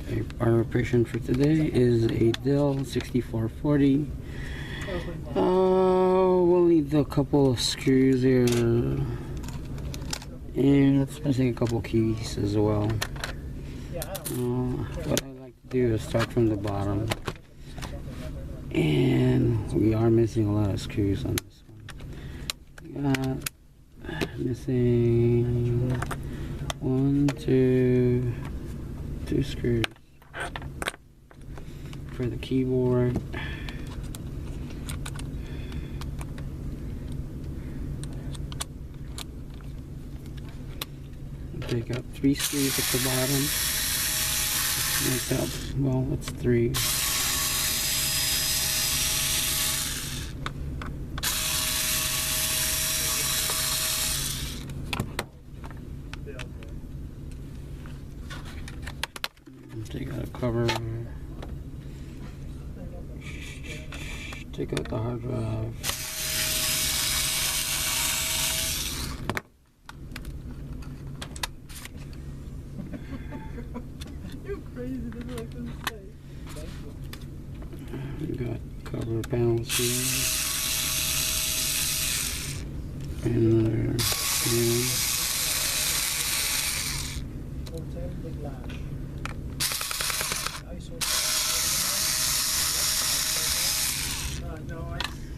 Alright, our operation for today is a Dell 6440. We'll need a couple of screws here, and it's missing a couple keys as well. What I like to do is start from the bottom, and we are missing a lot of screws on this one. Got missing two screws for the keyboard. Take out 3 screws at the bottom. Like that. Well, that's 3. Take out a cover. Take out the hard drive. You're crazy, this is what I couldn't say. We got cover panels here. Another here.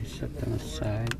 Set them aside.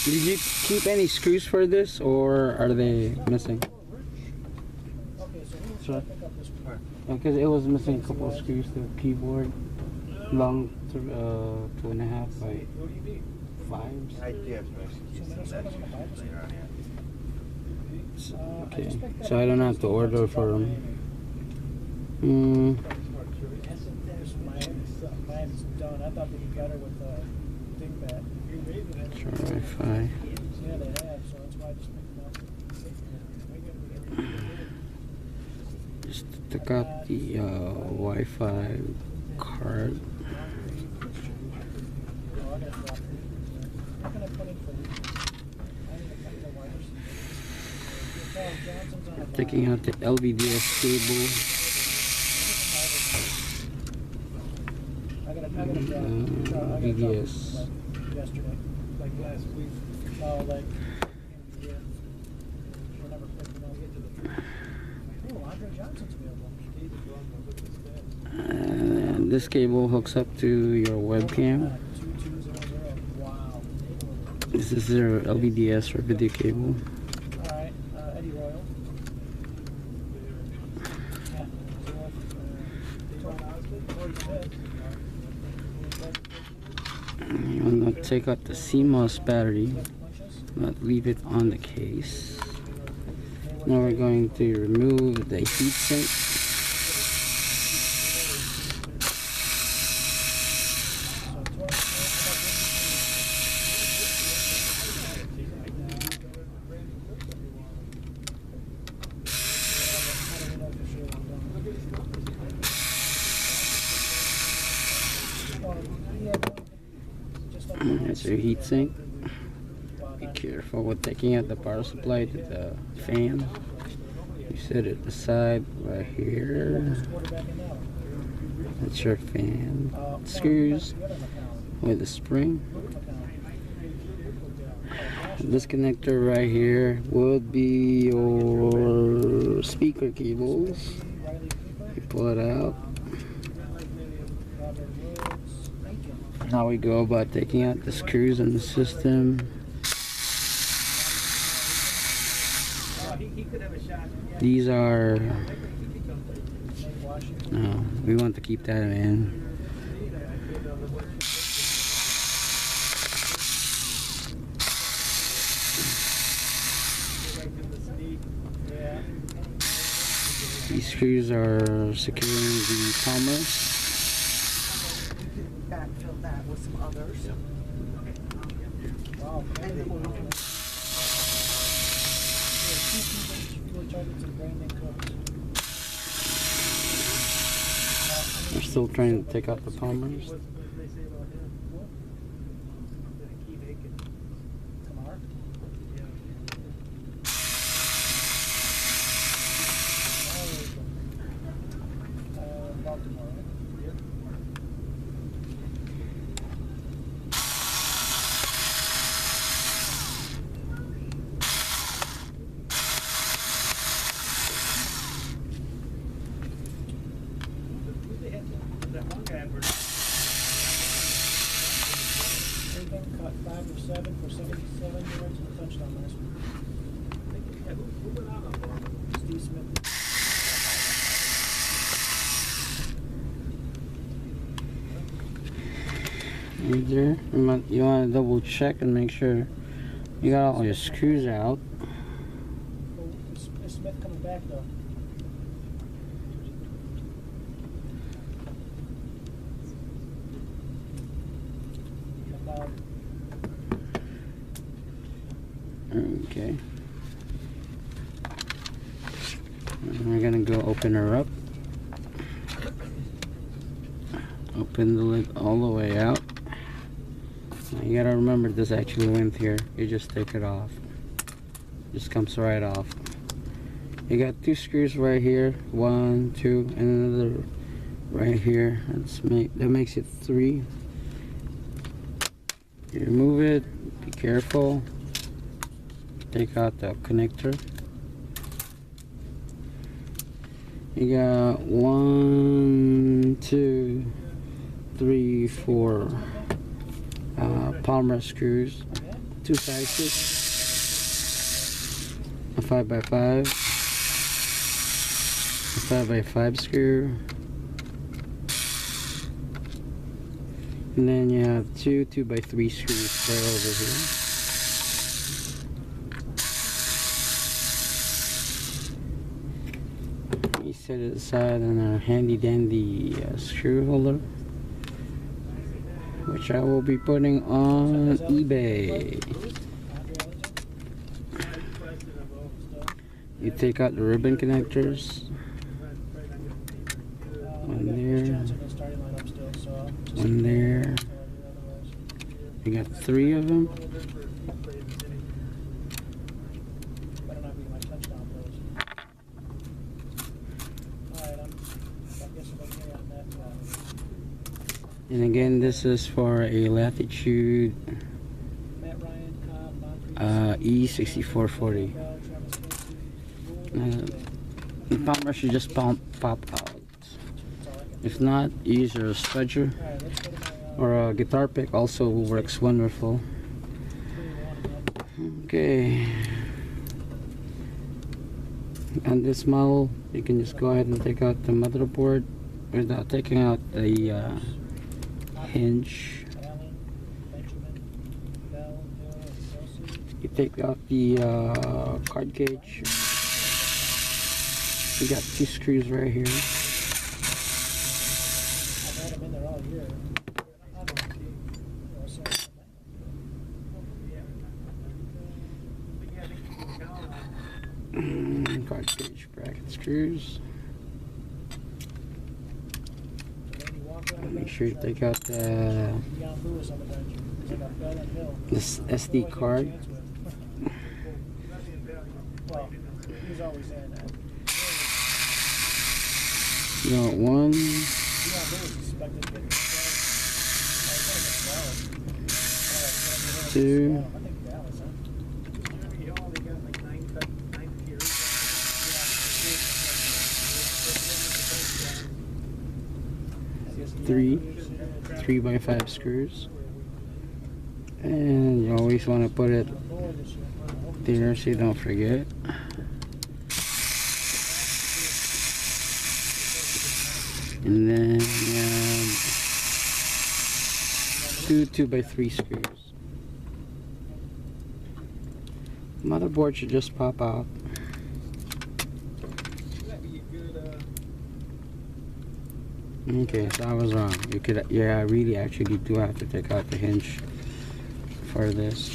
Did you keep any screws for this, or are they missing? Sorry. Because it was missing a couple of screws to the keyboard, long 2.5 by 5. Okay, so I don't have to order for them. Sure, Wi-Fi. Just took out the Wi-Fi card. Taking out the LVDS cable. LVDS. Yesterday, like last week. And this cable hooks up to your webcam. This is their LVDS or video cable. You want to take out the CMOS battery, but leave it on the case. Now we're going to remove the heatsink. That's your heatsink. Be careful with taking out the power supply to the fan. You set it aside right here. That's your fan. Screws with a spring. This connector right here would be your speaker cables. You pull it out. Now we go about taking out the screws in the system. These are, no, we want to keep that in. These screws are securing the Palmer. Backfill that with some others. still trying to take out the Palmers. What did they say about him? What? Did he keep making? Kamar? Yeah. Baltimore, right? Yep. That one guy caught 5 or 7 for 77 yards and a touchdown last week. Who went out on ball? Steve Smith. Right there. You want to double check and make sure you got all your screws out. Is Smith coming back though? Okay. And we're gonna go open her up. Open the lid all the way out. Now you gotta remember this actually went here. You just take it off. Just comes right off. You got 2 screws right here. 1, 2, and another right here. That makes it 3. You remove it. Be careful. Take out the connector. You got 1, 2, 3, 4 Palmer screws, 2 sizes, a 5x5, a 5x5 screw, and then you have 2 2x3 screws right over here. You set it aside on a handy dandy screw holder, which I will be putting on eBay. You take out the ribbon connectors. One there. One there. You got 3 of them. And again, this is for a Latitude E6440. The Palmer should just pop out. If not, use your spudger or a guitar pick, also works wonderful. Okay. On this model, you can just go ahead and take out the motherboard without taking out the hinge. You take out the card gauge. You got 2 screws right here. Card gauge bracket screws. Make sure you take out this SD card. You got 1, 2, 3 3x5 screws, and you always want to put it there so you don't forget. And then you have 2 2x3 screws. Motherboard should just pop out. Okay, so I was wrong. You could, yeah, really actually do have to take out the hinge for this.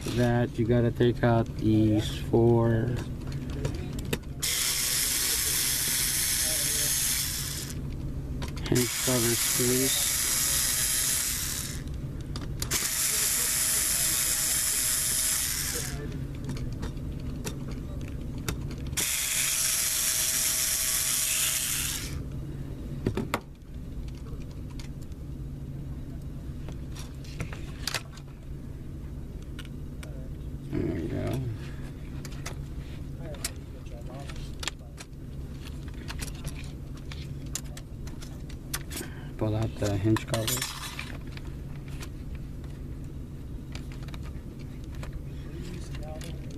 For that, you gotta take out these 4 hinge cover screws. There we go. Pull out the hinge cover.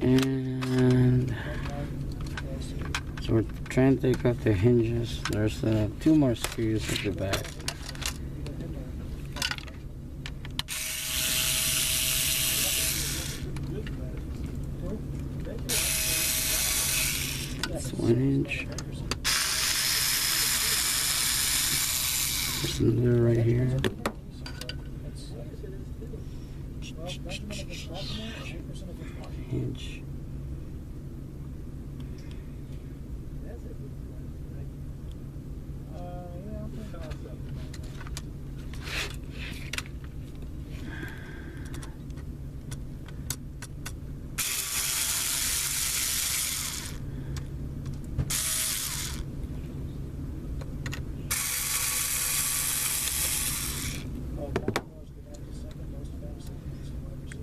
And so we're trying to take out the hinges. There's 2 more screws at the back. That's 1 inch. There's another right here. Hinge.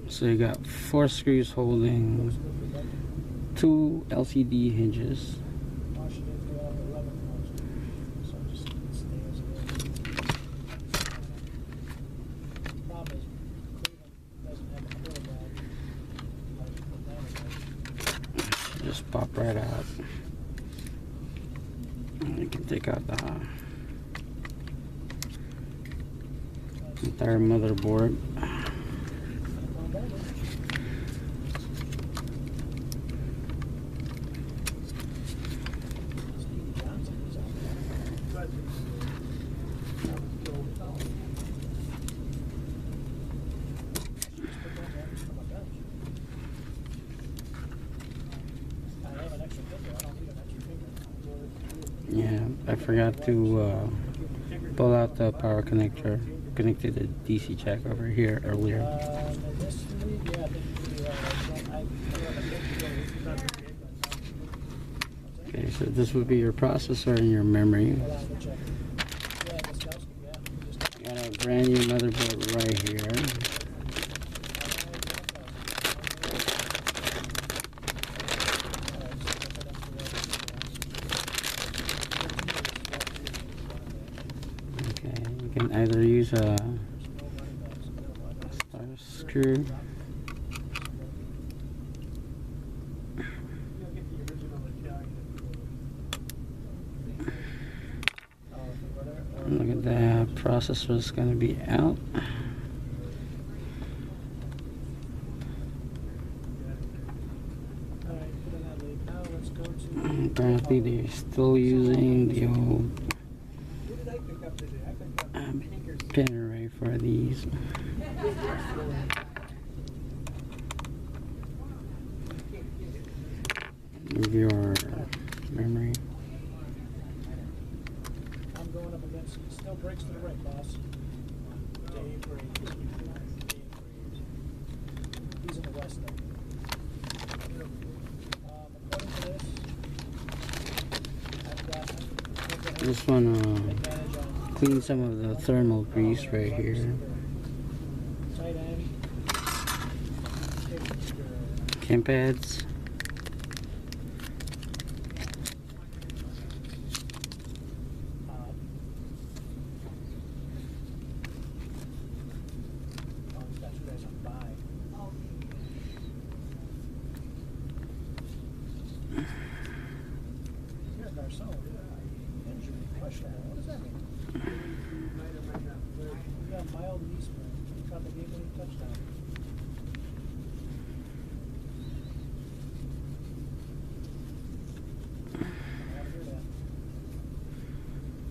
So you got 4 screws holding 2 LCD hinges. Just pop right out. And you can take out the entire motherboard. Yeah, I forgot to pull out the power connector connected to DC jack over here earlier. Okay, so this would be your processor and your memory. Got a brand new motherboard right here. You can either use a star screw look at that, processor is going to be out. Apparently they're still using the old pin array for these. Move your memory. I'm going up against still breaks to the right, boss. Dave Reeves. He's in the west though. According to this, I've got This one clean some of the thermal grease right here. tight end. Cam pads. What does that mean? You got mild knee sprain. You caught the game-winning touchdown. I gotta hear that.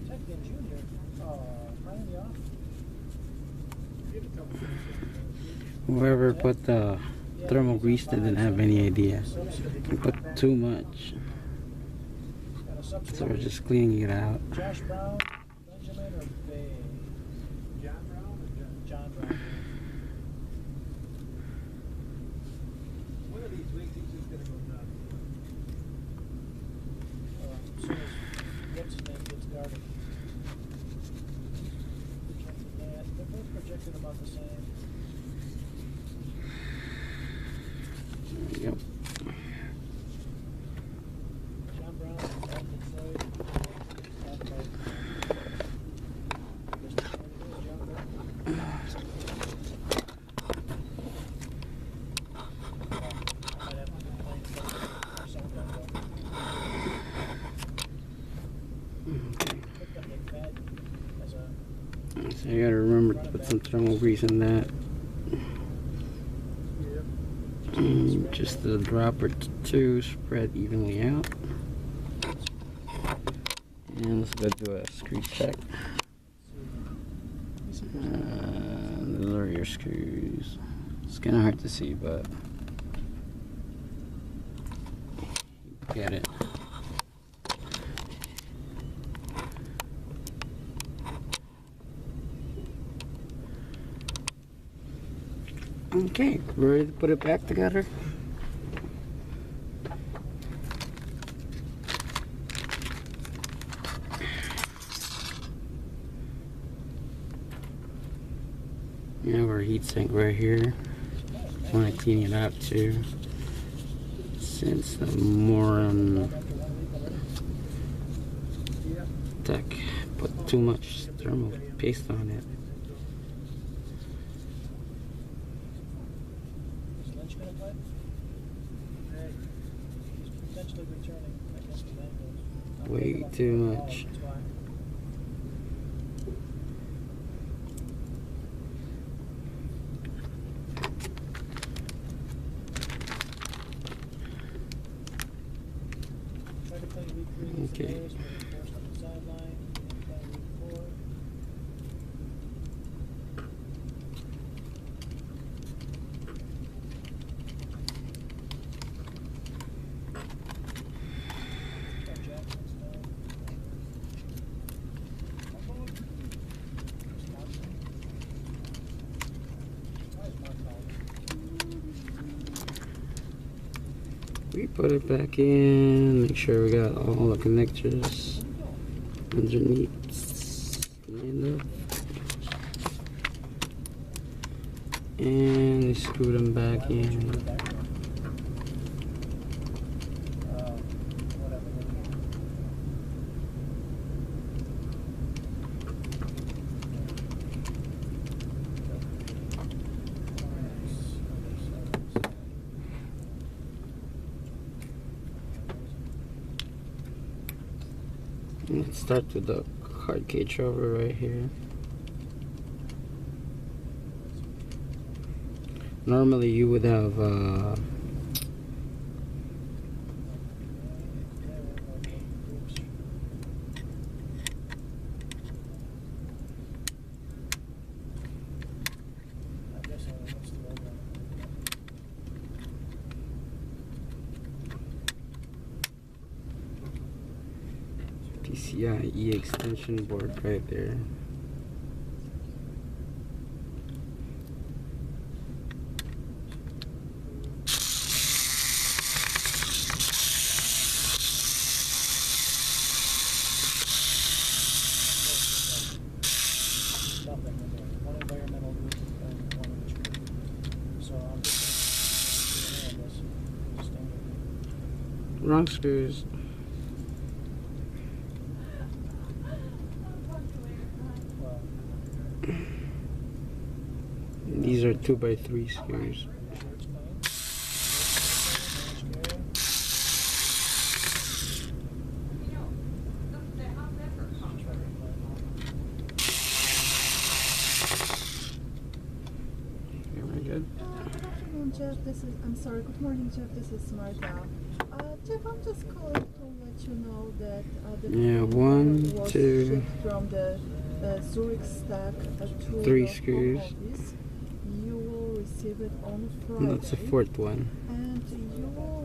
Tech Junior. Finally off. Whoever put the thermal grease didn't have any idea. You put too much. So we're just cleaning it out. Josh Brown, Benjamin, or beige? John Brown or John Brown. One of these weeks he's just gonna go nuts. As soon as what's his name gets guarded. They're both projected about the same. Yep. John Brown is out of Detroit. Out by, John Brown. I might have to complain for someone like that. Picked up McFadden as a So you gotta remember to put some thermal grease in that. Just a drop or two, spread evenly out. And let's go do a screw check. Those are your screws. It's kind of hard to see, but get it. Okay, ready to put it back together? You have our heatsink right here. Want to clean it up too, since the Moron Tech put too much thermal paste on it. Is Lynch going to play? He's potentially returning against the Bengals. Way too much. That's why. Tried to play week 3 against the Okay. Bears, but was forced on the sideline. And playing week 4. Got Jackson's done. Wisconsin. Why is Mark calling? We put it back in, make sure we got all the connectors underneath lined up. And screw them back in. Let's start with the hard cage over right here. Normally you would have PCIe extension board right there. One environmental group and one of each group. So I'm just going to this standard. Wrong screws. Well, These are 2x3 screws. it's clean. Very good. Good afternoon, Jeff. I'm sorry. Good morning, Jeff. This is Marta. Jeff, I'm just calling to let you know that the Yeah, printer one, was two, shipped from the Zurich stack to 3 the home screws. office. You will receive it on Friday. That's the fourth one. And you will